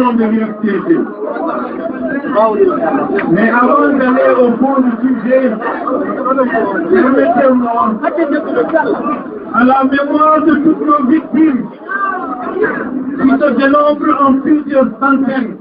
militants de l'UFTG. Mais avant d'aller au fond du sujet, permettez-moi, à la mémoire de toutes nos victimes, qui se dénombrent en plusieurs centaines,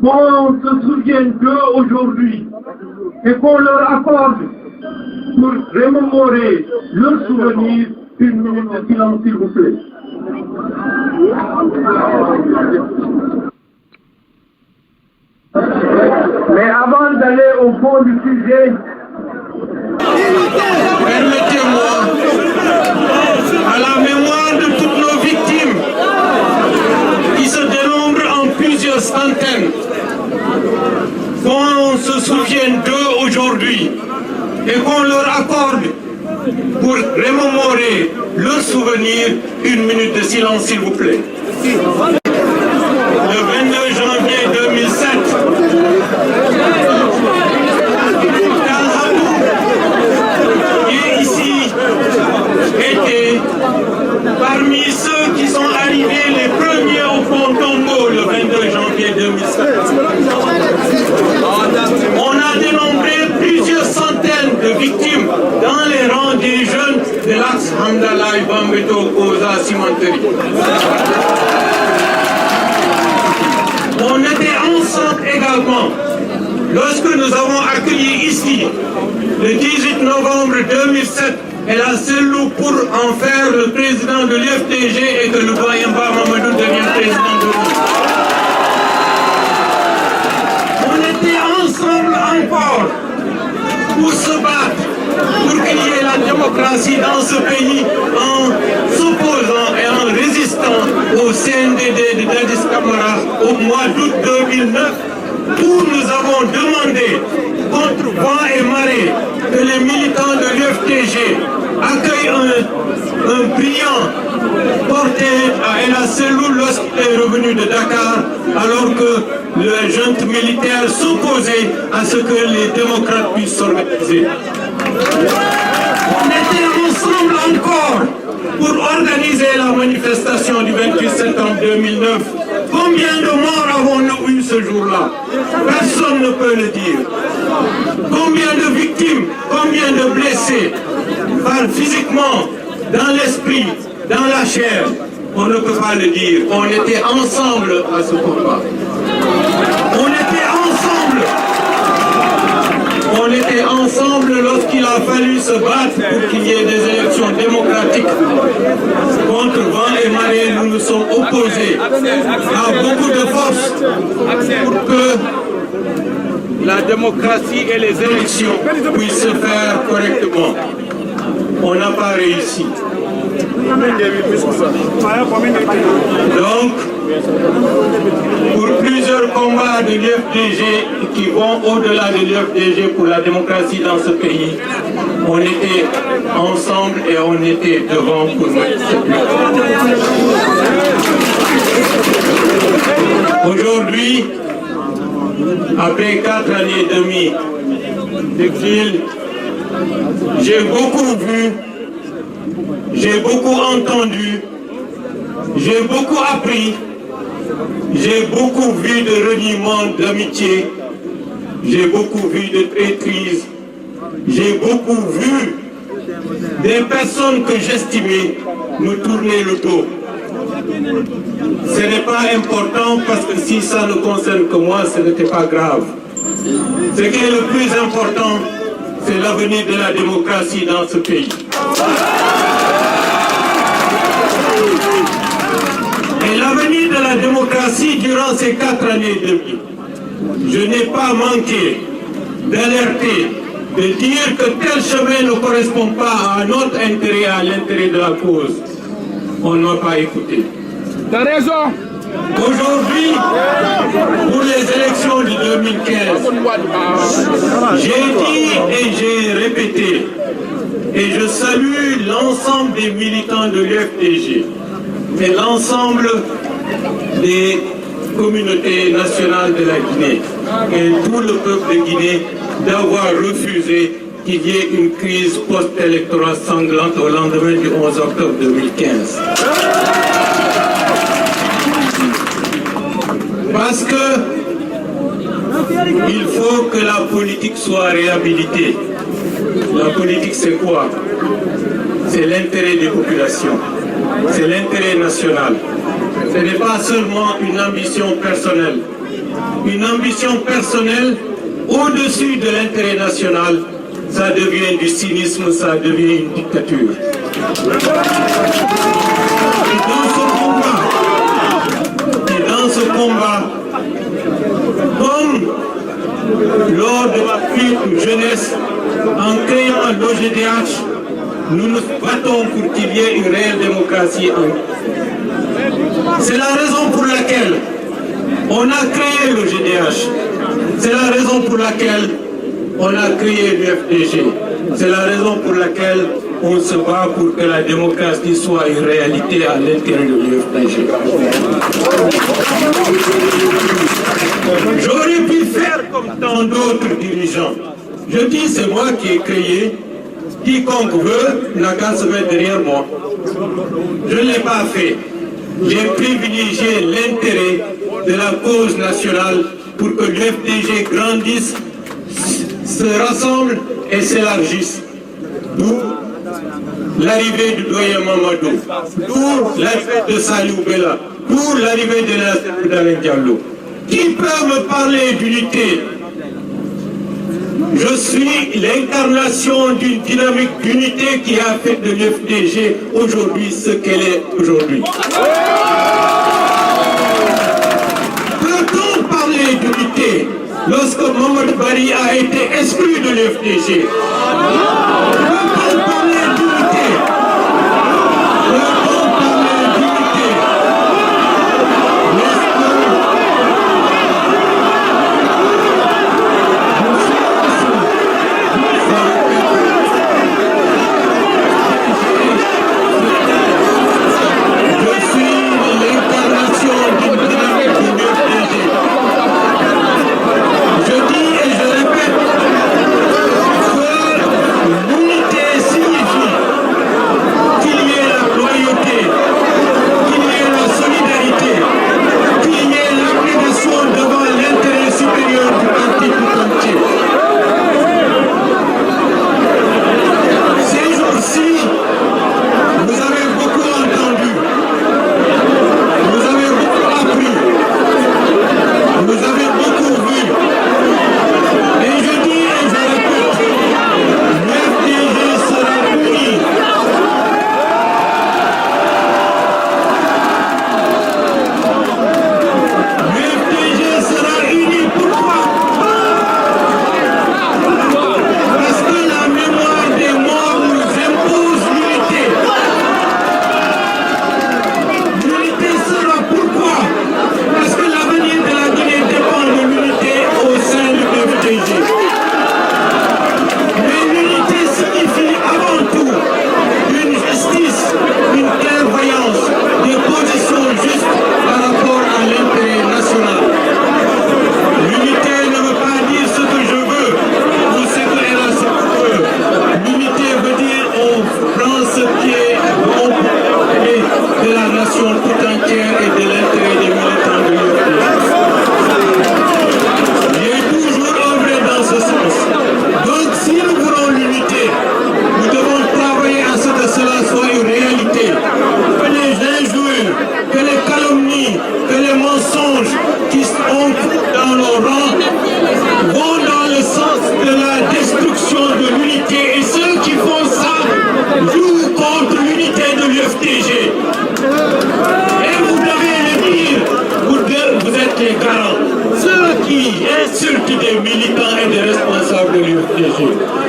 qu'on se souvienne d'eux aujourd'hui et qu'on leur accorde, pour remémorer leurs souvenirs, une minute de silence, s'il vous plaît. Mais avant d'aller au fond du sujet, permettez-moi, à la mémoire de toutes nos victimes, qui se dénombrent en plusieurs centaines, qu'on se souvienne d'eux aujourd'hui et qu'on leur accorde, pour remémorer leurs souvenirs, une minute de silence, s'il vous plaît. Le 22 janvier 2007, Talhabou, qui est ici, était parmi ceux qui sont arrivés les premiers au pont Tombeau le 22 janvier 2007. On a dénombré plusieurs centaines de victimes dans les rangs des jeunes de l'axe Hamdallah Bambeto Koza Cimenterie. On était ensemble également lorsque nous avons accueilli ici, le 18 novembre 2007, El Selou pour en faire le président de l'UFTG et que le doyen Mamadou devienne président de l'UFTG. On était ensemble encore pour se battre, pour qu'il y ait la démocratie dans ce pays en s'opposant et en résistant au CNDD de Dadis Camara au mois d'août 2009, où nous avons demandé contre vent et marée que les militants de l'UFTG accueillent un brillant porté à El Selou lorsqu'il est revenu de Dakar, alors que le junte militaire s'opposait à ce que les démocrates puissent s'organiser. On était ensemble encore pour organiser la manifestation du 28 septembre 2009. Combien de morts avons-nous eu ce jour-là? Personne ne peut le dire. Combien de victimes, combien de blessés, physiquement, dans l'esprit, dans la chair? On ne peut pas le dire. On était ensemble à ce combat. On était ensemble. On était ensemble lorsqu'il a fallu se battre pour qu'il y ait des élections démocratiques. Contre vent et marée, nous nous sommes opposés à beaucoup de force pour que la démocratie et les élections puissent se faire correctement. On n'a pas réussi. Donc, pour plusieurs combats de l'UFTG qui vont au-delà de l'UFTG pour la démocratie dans ce pays, on était ensemble et on était devant pour cette lutte. Aujourd'hui, après 4 années et demie d'exil, j'ai beaucoup vu, j'ai beaucoup entendu, j'ai beaucoup appris, j'ai beaucoup vu de reniement d'amitié, j'ai beaucoup vu de traîtrise, j'ai beaucoup vu des personnes que j'estimais me tourner le dos. Ce n'est pas important parce que si ça ne concerne que moi, ce n'était pas grave. Ce qui est le plus important, c'est l'avenir de la démocratie dans ce pays. Et l'avenir de la démocratie durant ces 4 années et demie, je n'ai pas manqué d'alerter, de dire que tel chemin ne correspond pas à notre intérêt, à l'intérêt de la cause. On ne m'a pas écouté. T'as raison. Aujourd'hui, pour les élections de 2015, j'ai dit et j'ai répété, et je salue l'ensemble des militants de l'UFTG et l'ensemble des communautés nationales de la Guinée et tout le peuple de Guinée d'avoir refusé qu'il y ait une crise post-électorale sanglante au lendemain du 11 octobre 2015. Parce que il faut que la politique soit réhabilitée. La politique, c'est quoi? C'est l'intérêt des populations. C'est l'intérêt national. Ce n'est pas seulement une ambition personnelle. Une ambition personnelle au-dessus de l'intérêt national, ça devient du cynisme, ça devient une dictature. Et dans ce combat, comme lors de ma future jeunesse, en créant l'OGDH, nous nous battons pour qu'il y ait une réelle démocratie. C'est la raison pour laquelle on a créé l'OGDH. C'est la raison pour laquelle on a créé l'UFDG. C'est la raison pour laquelle on se bat pour que la démocratie soit une réalité à l'intérieur de l'UFDG. J'aurais pu faire comme tant d'autres dirigeants. Je dis, c'est moi qui ai créé. Quiconque veut n'a qu'à se mettre derrière moi. Je ne l'ai pas fait. J'ai privilégié l'intérêt de la cause nationale pour que l'UFDG grandisse, se rassemble et s'élargisse. D'où l'arrivée du doyen Mamadou, d'où l'arrivée de Salou Bella, d'où l'arrivée de Nasser Diallo. Qui peut me parler d'unité? Je suis l'incarnation d'une dynamique d'unité qui a fait de l'UFDG aujourd'hui ce qu'elle est aujourd'hui. Peut-on parler d'unité lorsque Mohamed Bari a été exclu de l'UFDG? Peut-on parler d'unité? Peut-on parler d'unité?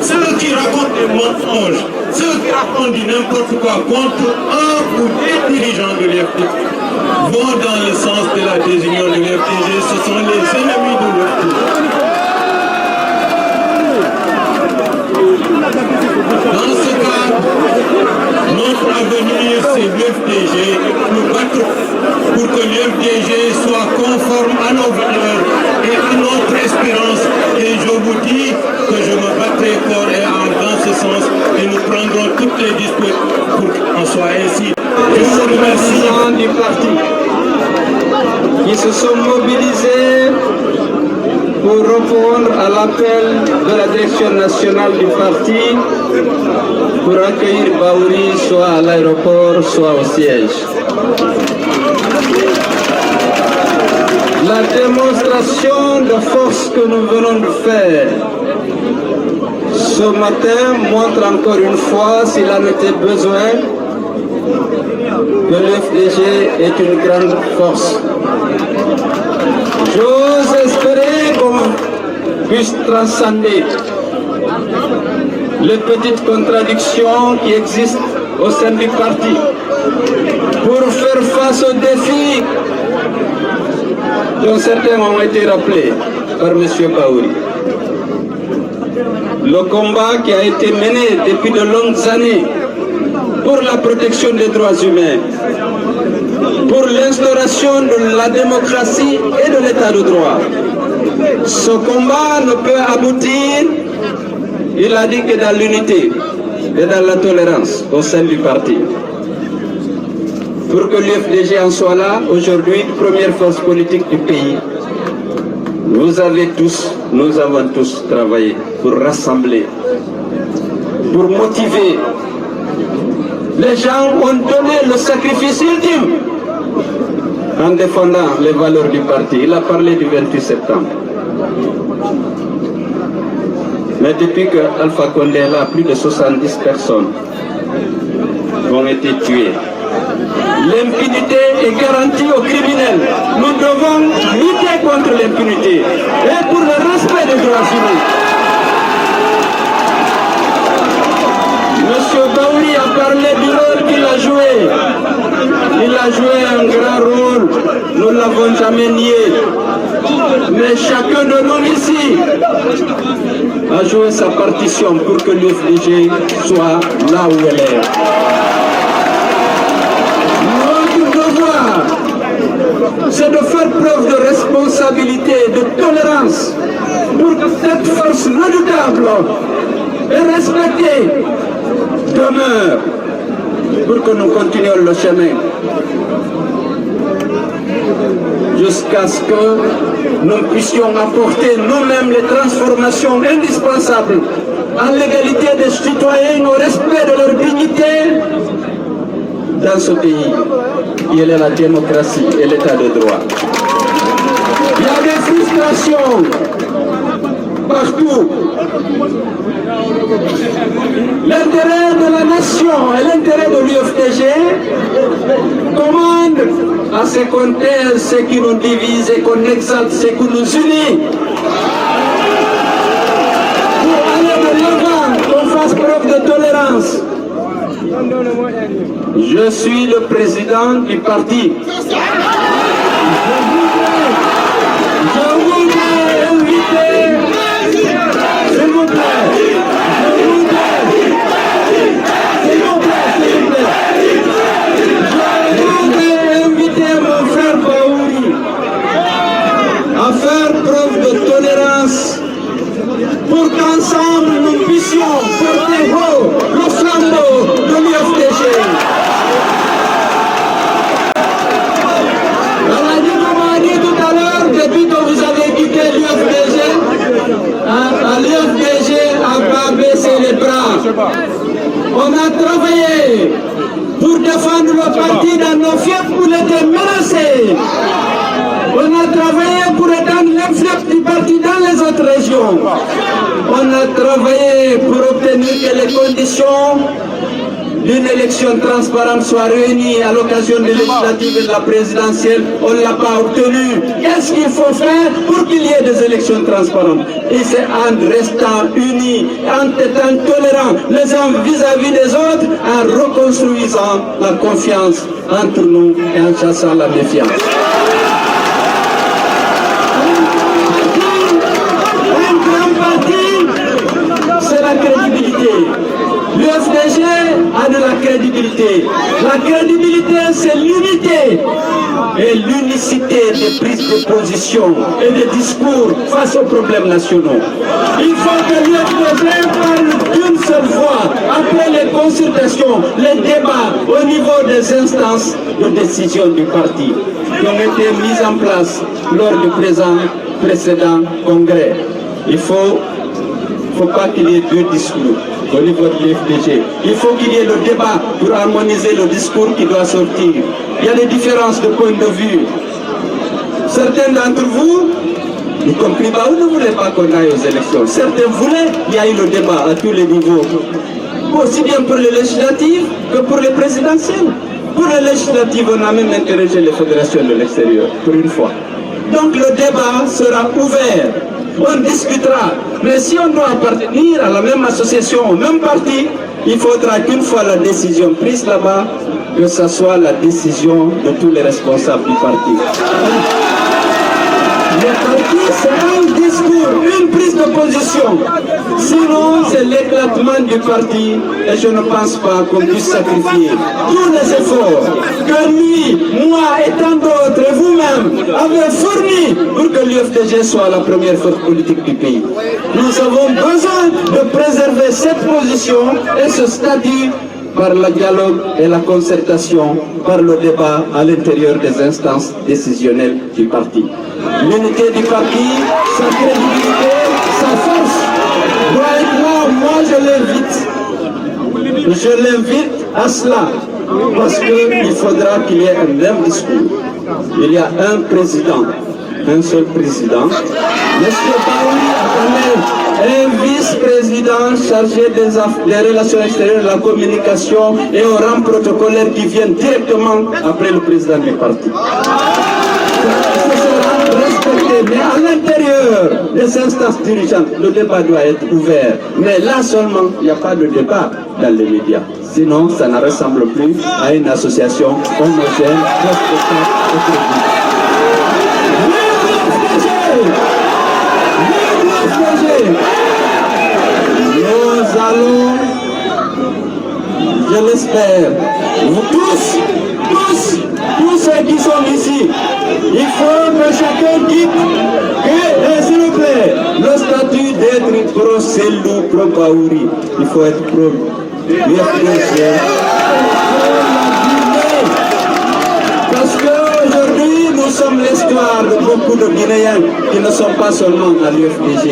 Ceux qui racontent des mensonges, ceux qui racontent du n'importe quoi contre un ou des dirigeants de l'UFDG vont dans le sens de la désunion de l'UFDG. Ce sont les ennemis de l'UFDG. Dans ce cas, notre avenir c'est l'UFDG. Nous battons pour que l'UFDG soit conforme à nos valeurs et à notre espérance. Et je vous dis que je me battrai corps et âme dans ce sens et nous prendrons toutes les dispositions pour qu'en soit ainsi. Je vous remercie du parti. qui se sont mobilisés pour répondre à l'appel de la direction nationale du parti pour accueillir Bahouri soit à l'aéroport, soit au siège. La démonstration de force que nous venons de faire ce matin montre encore une fois, s'il en était besoin, que l'FDG est une grande force. J'ose espérer qu'on puisse transcender les petites contradictions qui existent au sein du parti pour faire face aux défis dont certains ont été rappelés par M. Bahouri. Le combat qui a été mené depuis de longues années pour la protection des droits humains, pour l'instauration de la démocratie et de l'état de droit. Ce combat ne peut aboutir, il a dit, que dans l'unité et dans la tolérance au sein du parti. Pour que l'UFDG en soit là, aujourd'hui, première force politique du pays, vous avez tous, nous avons tous travaillé pour rassembler, pour motiver. Les gens ont donné le sacrifice ultime en défendant les valeurs du parti. Il a parlé du 28 septembre. Mais depuis que Alpha Condé est là, plus de 70 personnes ont été tuées. L'impunité est garantie aux criminels. Nous devons lutter contre l'impunité et pour le respect des droits humains. Monsieur Bahouri a parlé du rôle qu'il a joué. Il a joué un grand rôle, nous ne l'avons jamais nié. Mais chacun de nous ici a joué sa partition pour que l'UFDG soit là où elle est. Notre devoir, c'est de faire preuve de responsabilité, de tolérance, pour que cette force redoutable et respectée demeure, pour que nous continuions le chemin jusqu'à ce que nous puissions apporter nous-mêmes les transformations indispensables à l'égalité des citoyens, au respect de leur dignité dans ce pays qui est la démocratie et l'état de droit. Il y a des frustrations partout. L'intérêt de la nation et l'intérêt de l'UFDG commandent à ce qu'on taise ce qui nous divise et qu'on exalte ce qui nous unit. Pour aller de l'avant, qu'on fasse preuve de tolérance. Je suis le président du parti. Je voudrais inviter, s'il vous plaît, mon frère Bahouri à faire preuve de tolérance pour qu'ensemble nous puissions porter haut le flambeau de l'UFDG. On a dit tout à l'heure, depuis que vous avez quitté l'UFDG, l'UFDG n'a pas baissé les bras. On a travaillé pour défendre le parti dans nos fiefs où il était menacé. On a travaillé pour étendre l'influence du parti dans les autres régions. On a travaillé pour obtenir que les conditions d'une élection transparente soient réunies à l'occasion des législatives et de la présidentielle. On ne l'a pas obtenu. Qu'est-ce qu'il faut faire pour qu'il y ait des élections transparentes? Et c'est en restant unis, en étant tolérants les uns vis-à-vis des autres, en reconstruisant la confiance entre nous et en chassant la méfiance. Un grand parti, c'est la crédibilité. L'UFDG a de la crédibilité. La crédibilité, c'est l'unité et l'unicité des prises de position et des discours face aux problèmes nationaux. Il faut que l'UFDG parle d'une d'une seule voix, après les consultations, les débats au niveau des instances de décision du parti qui ont été mises en place lors du précédent congrès. Il ne faut pas qu'il y ait deux discours au niveau de l'FDG. Il faut qu'il y ait le débat pour harmoniser le discours qui doit sortir. Il y a des différences de point de vue. Certains d'entre vous, y compris Baou, ne voulaient pas qu'on aille aux élections. Certains voulaient, il y a eu le débat à tous les niveaux. Aussi bien pour les législatives que pour les présidentielles. Pour les législatives, on a même interrogé les fédérations de l'extérieur, pour une fois. Donc le débat sera ouvert. On discutera. Mais si on doit appartenir à la même association, au même parti, il faudra qu'une fois la décision prise là-bas, que ce soit la décision de tous les responsables du parti. Le parti, c'est un discours, une prise de position. Sinon, c'est l'éclatement du parti et je ne pense pas qu'on puisse sacrifier tous les efforts que lui, moi et tant d'autres et vous-même avez fournis pour que l'UFDG soit la première force politique du pays. Nous avons besoin de préserver cette position et ce statut par le dialogue et la concertation, par le débat à l'intérieur des instances décisionnelles du parti. L'unité du parti, sa crédibilité, sa force doit être là. Moi je l'invite à cela, parce qu'il faudra qu'il y ait un même discours. Il y a un président, un seul président. M. Baouli a un vice-président chargé des relations extérieures, de la communication et au rang protocolaire qui vient directement après le président du parti. Ce sera respecté, mais à l'intérieur des instances dirigeantes, le débat doit être ouvert. Mais là seulement, il n'y a pas de débat dans les médias. Sinon, ça ne ressemble plus à une association homogène, respectable et crédible. Nous allons, je l'espère, vous tous ceux qui sont ici, il faut que chacun dise que, s'il vous plaît, le statut d'être pro-Selou, pro-Baouri, il faut être pro-UFDG. Parce qu'aujourd'hui, nous sommes l'espoir de beaucoup de Guinéens qui ne sont pas seulement à l'UFDG.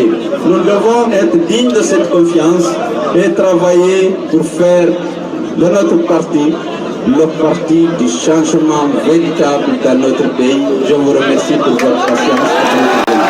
Nous devons être dignes de cette confiance et travailler pour faire de notre parti le parti du changement véritable dans notre pays. Je vous remercie pour votre patience.